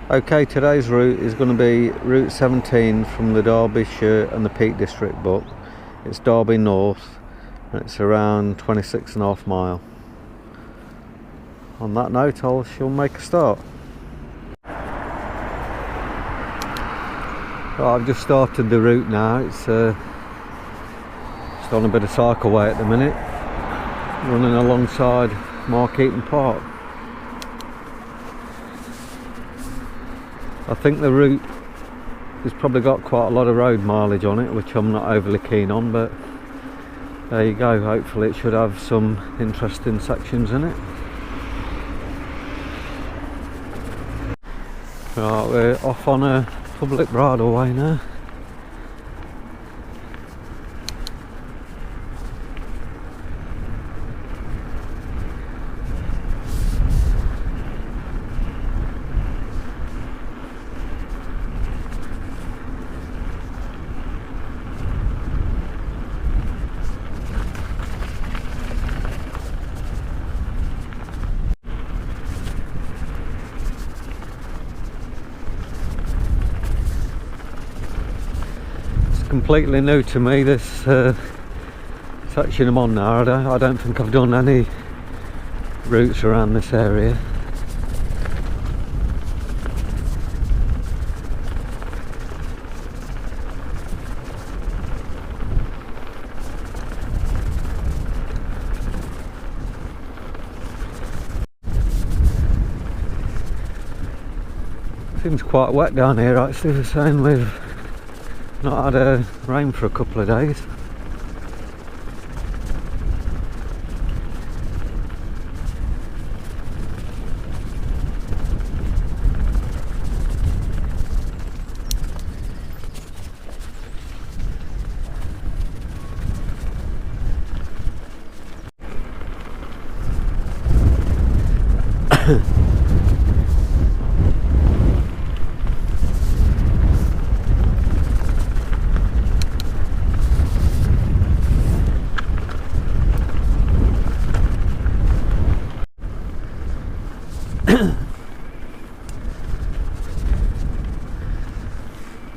Okay, today's route is going to be Route 17 from the Derbyshire and the Peak District book. It's Derby North and it's around 26.5 miles. On that note, I shall make a start. Right, I've just started the route now. It's on a bit of cycleway at the minute, running alongside Markeaton Park. I think the route has probably got quite a lot of road mileage on it, which I'm not overly keen on, but there you go. Hopefully it should have some interesting sections in it. Right, we're off on a public bridleway now. Completely new to me, this section I'm on now. I don't think I've done any routes around this area. Seems quite wet down here actually. They're saying we've not had rain for a couple of days.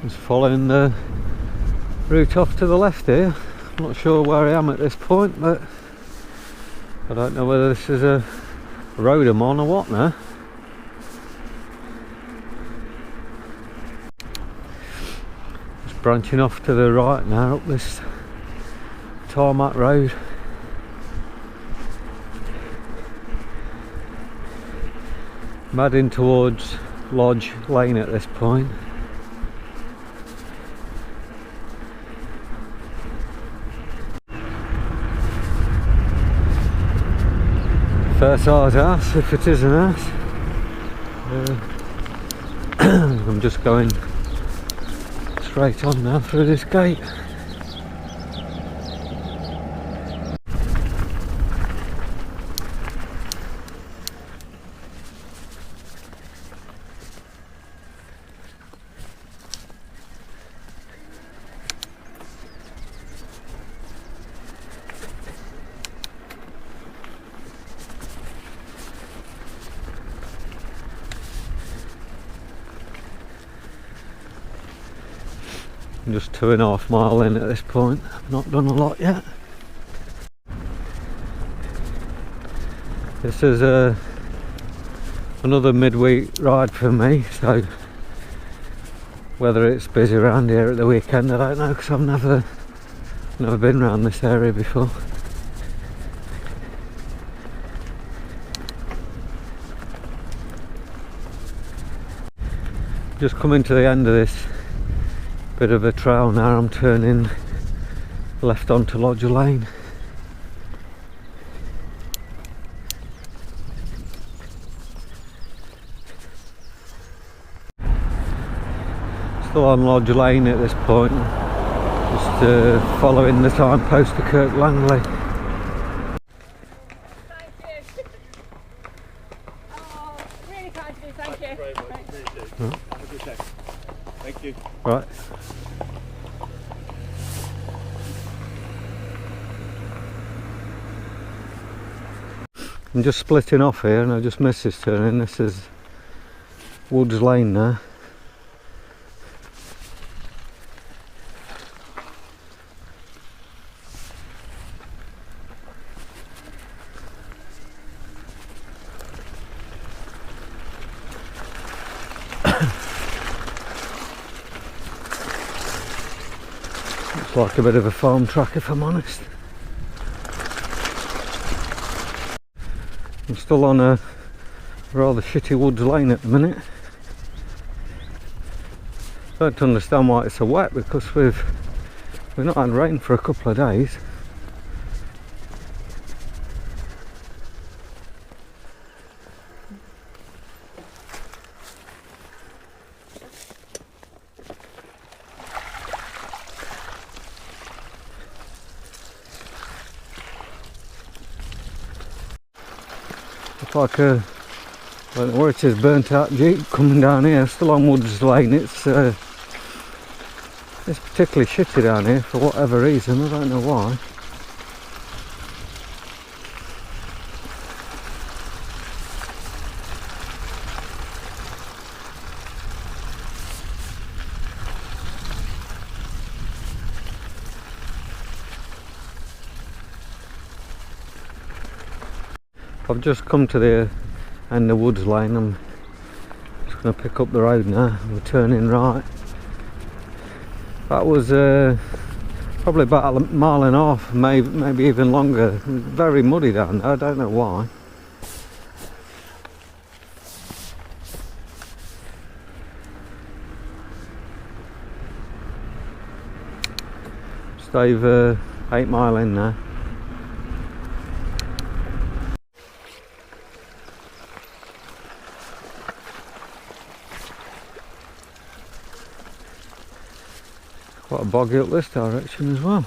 Just following the route off to the left here. I'm not sure where I am at this point, but I don't know whether this is a road I'm on or what now. Just branching off to the right now up this tarmac road. I'm heading towards Lodge Lane at this point. Fair-sized house, if it is an house. I'm just going straight on now through this gate. I'm just 2.5 miles in at this point. I've not done a lot yet. This is another midweek ride for me, so whether it's busy around here at the weekend I don't know, because I've never been around this area before. Just coming to the end of this bit of a trail now. I'm turning left onto Lodge Lane. Still on Lodge Lane at this point, just following the signpost to Kirk Langley. Thank you. Oh, really kind of you, thank you. Very much. Right. Have a good day. Thank you. Right. I'm just splitting off here and I just missed this turning. This is Woods Lane there. Looks like a bit of a farm track, if I'm honest. I'm still on a rather shitty Woods Lane at the minute. Don't understand why it's so wet, because we've not had rain for a couple of days. It's like a, I don't know where it is, burnt out Jeep coming down here, still on Woods Lane. It's particularly shitty down here for whatever reason, I don't know why. I've just come to the end of Woods Lane. I'm just going to pick up the road now. We're turning right. That was probably about a mile and a half, maybe even longer. Very muddy down there, I don't know why. Just over 8 mile in now. Quite a boggy up this direction as well.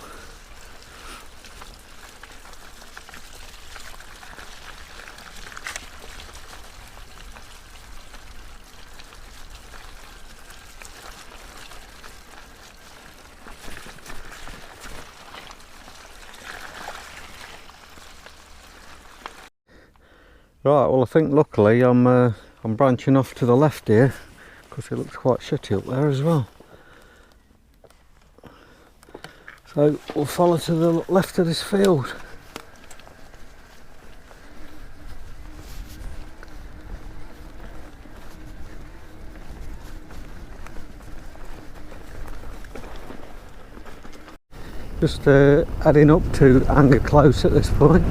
Right, well I think luckily I'm branching off to the left here, because it looks quite shitty up there as well. So we'll follow to the left of this field. Just heading up to Anger Close at this point.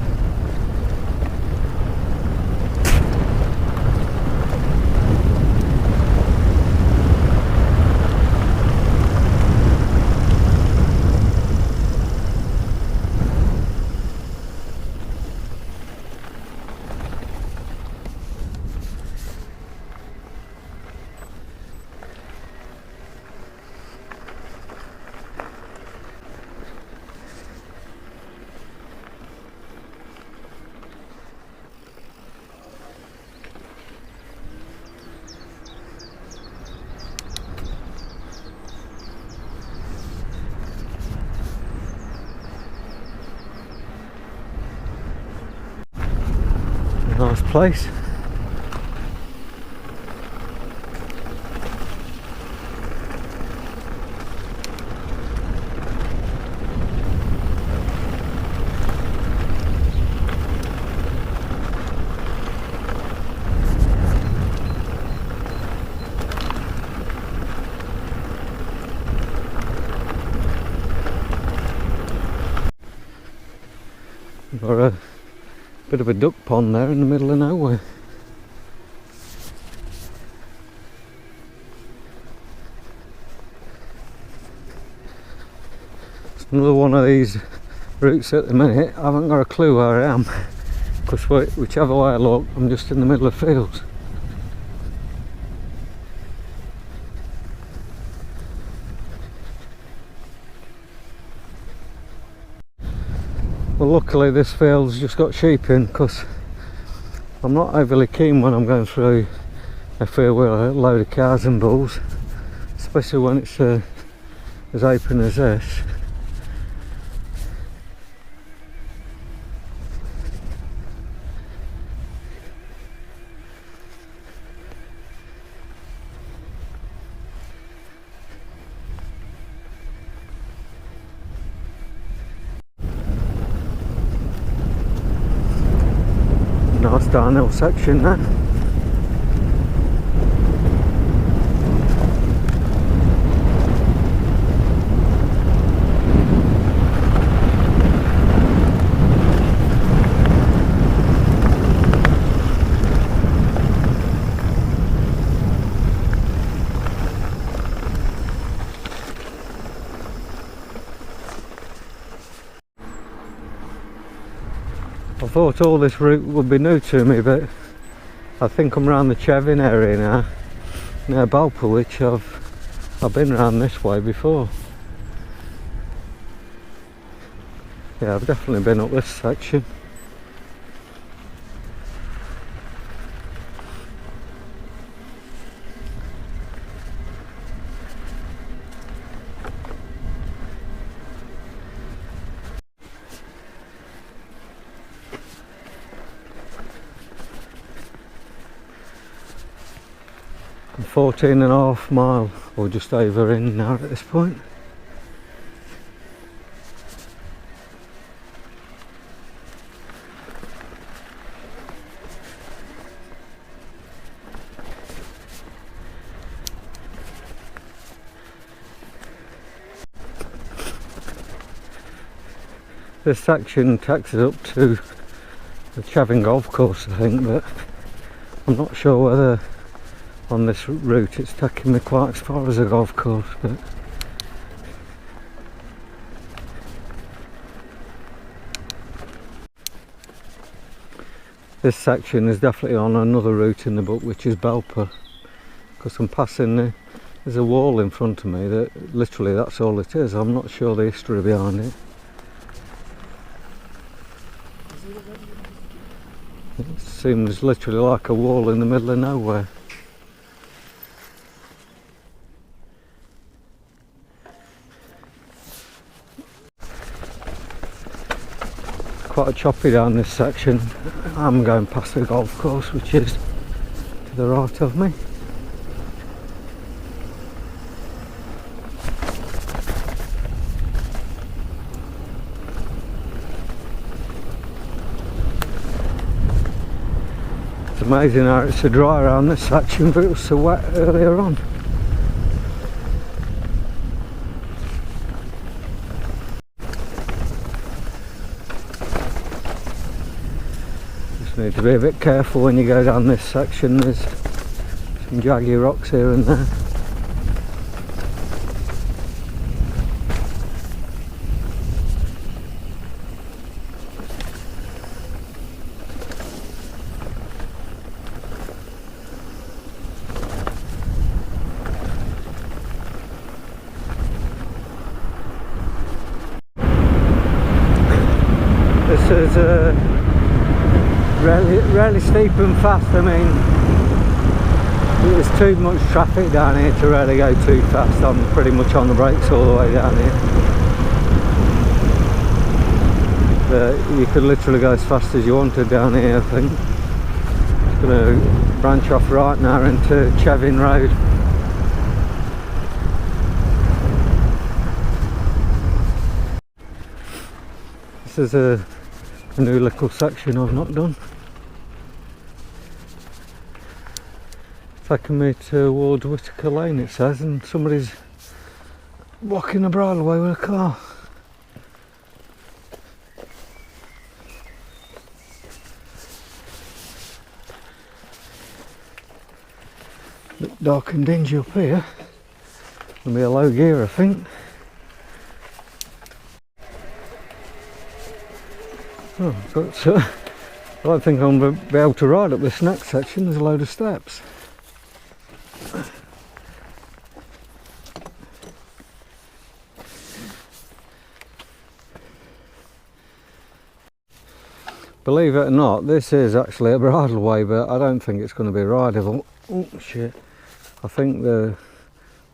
Nice place. Got a bit of a duck pond there in the middle of nowhere. It's another one of these routes at the minute. I haven't got a clue where I am, because whichever way I look, I'm just in the middle of fields. Well, luckily this field's just got sheep in, because I'm not overly keen when I'm going through a field with a load of cows and bulls, especially when it's as open as this. downhill section now. I thought all this route would be new to me, but I think I'm around the Chevin area now, near Balpa, which I've been around this way before. Yeah, I've definitely been up this section. I'm 14.5 miles or just over in now at this point. This section takes us up to the Chevin golf course, I think, but I'm not sure whether on this route it's taking me quite as far as a golf course. But this section is definitely on another route in the book, which is Balpa, because I'm passing there's a wall in front of me that literally that's all it is. I'm not sure the history behind it. It seems literally like a wall in the middle of nowhere. Quite choppy down this section. I'm going past the golf course, which is to the right of me. It's amazing how it's so dry around this section, but it was so wet earlier on. Just need to be a bit careful when you go down this section. There's some jaggy rocks here and there. This is really steep and fast. I mean, there's too much traffic down here to really go too fast. I'm pretty much on the brakes all the way down here. But you could literally go as fast as you wanted down here, I think. It's going to branch off right now into Chevin Road. This is a new little section I've not done. Taking me towards Whitaker Lane, it says, and somebody's blocking the bridleway with a car. Bit dark and dingy up here. Gonna be a low gear, I think. Oh, but I don't think I'm going to be able to ride up this next section. There's a load of steps. Believe it or not, this is actually a bridleway, but I don't think it's going to be rideable. Oh shit! I think the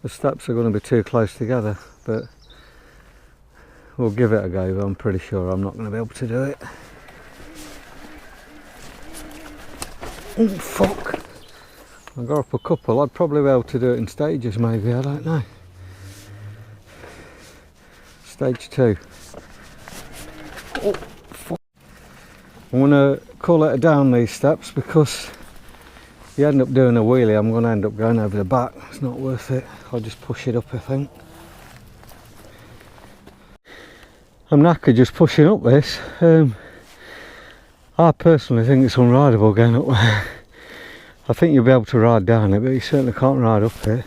steps are going to be too close together, but we'll give it a go. But I'm pretty sure I'm not going to be able to do it. Oh fuck! I got up a couple. I'd probably be able to do it in stages, maybe. I don't know. Stage 2. Oh fuck! I'm going to call it a down these steps, because if you end up doing a wheelie I'm going to end up going over the back. It's not worth it. I'll just push it up, I think. I'm knackered just pushing up this. I personally think it's unrideable going up there. I think you'll be able to ride down it, but you certainly can't ride up it.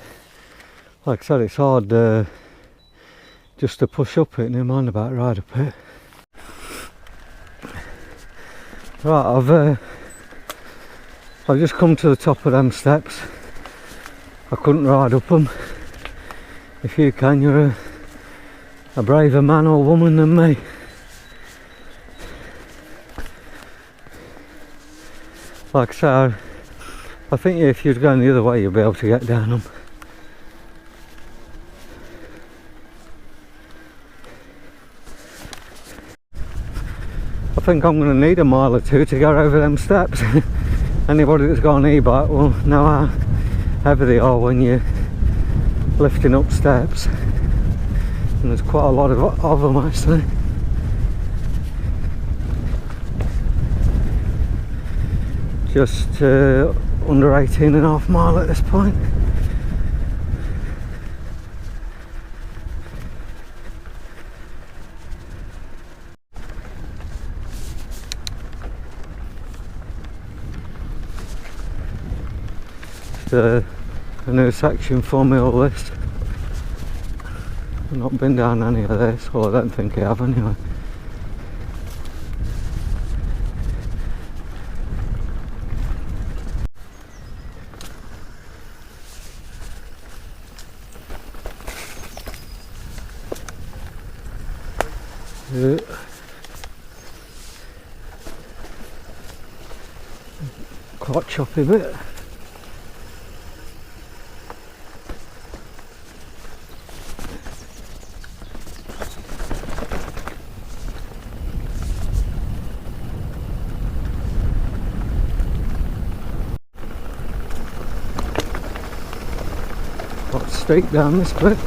Like I said, it's hard just to push up it, never mind about ride up it. Right, I've just come to the top of them steps. I couldn't ride up them. If you can, you're a braver man or woman than me. Like I said, I think if you're going the other way you'll be able to get down them. I think I'm going to need a mile or two to go over them steps. Anybody that's got an e-bike will know how heavy they are when you're lifting up steps. And there's quite a lot of them actually. Just under 18.5 mile at this point. A new section for me, all this. I've not been down any of this, well I don't think I have anyway. Quite choppy bit. Quite steep down this bit.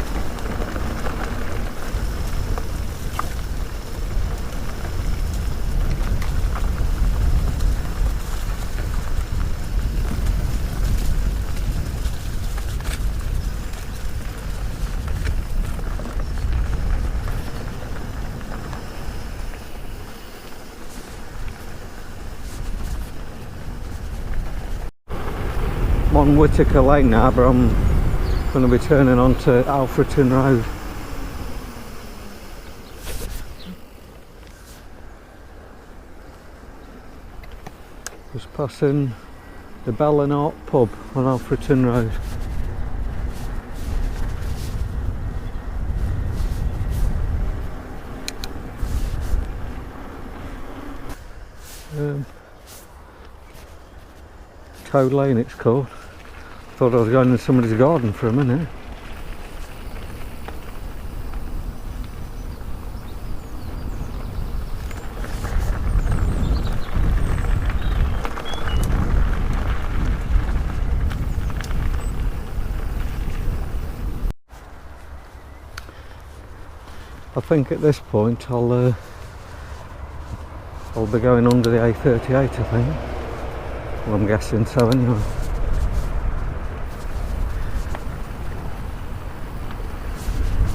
I'm on Whittaker Lane now, but I'm going to be turning onto Alfreton Road. Just passing the Bell and Art pub on Alfreton Road. Toad Lane it's called. Thought I was going in somebody's garden for a minute. I think at this point I'll be going under the A38, I think. Well, I'm guessing so anyway.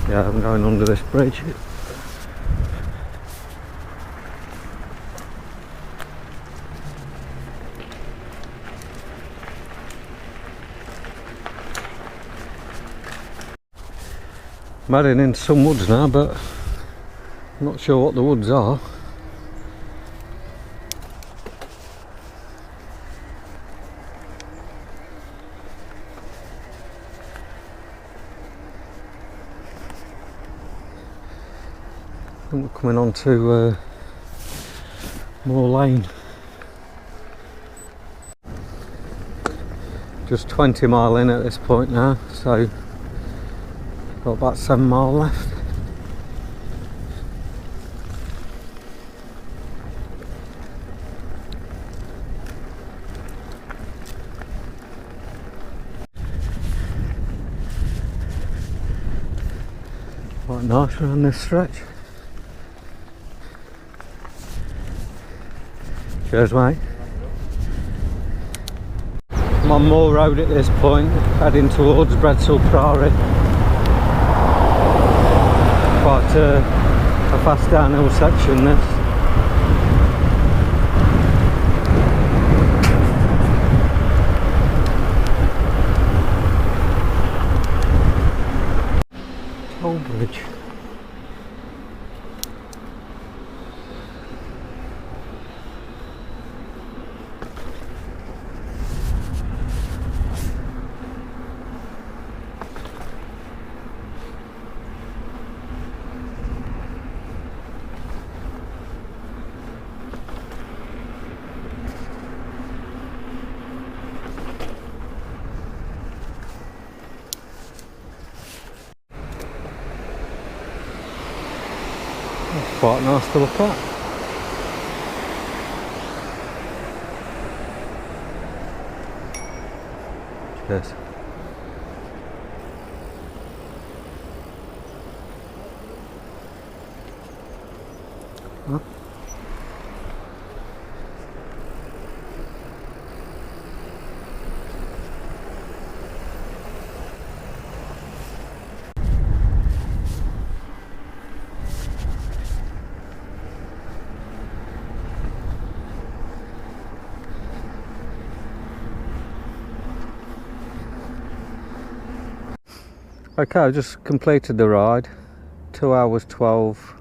Yeah, I'm going under this bridge. I'm heading into some woods now, but I'm not sure what the woods are. I think we're coming on to Moor Lane. Just 20 mile in at this point now, so got about 7 mile left. Quite nice around this stretch. Cheers, mate. I'm on Moor Road at this point, heading towards Bredsall Priory. Quite a fast downhill section this. Toll bridge. That's quite nice to look at. Cheers. Huh? Okay, I just completed the ride. 2 hours 12,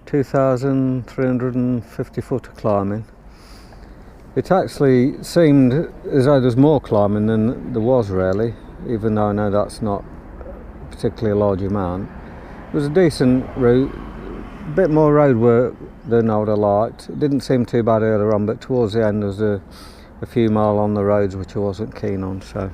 2,350 foot of climbing. It actually seemed as though there's more climbing than there was really, even though I know that's not particularly a large amount. It was a decent route, a bit more road work than I would have liked. It didn't seem too bad earlier on, but towards the end there was a few mile on the roads which I wasn't keen on, so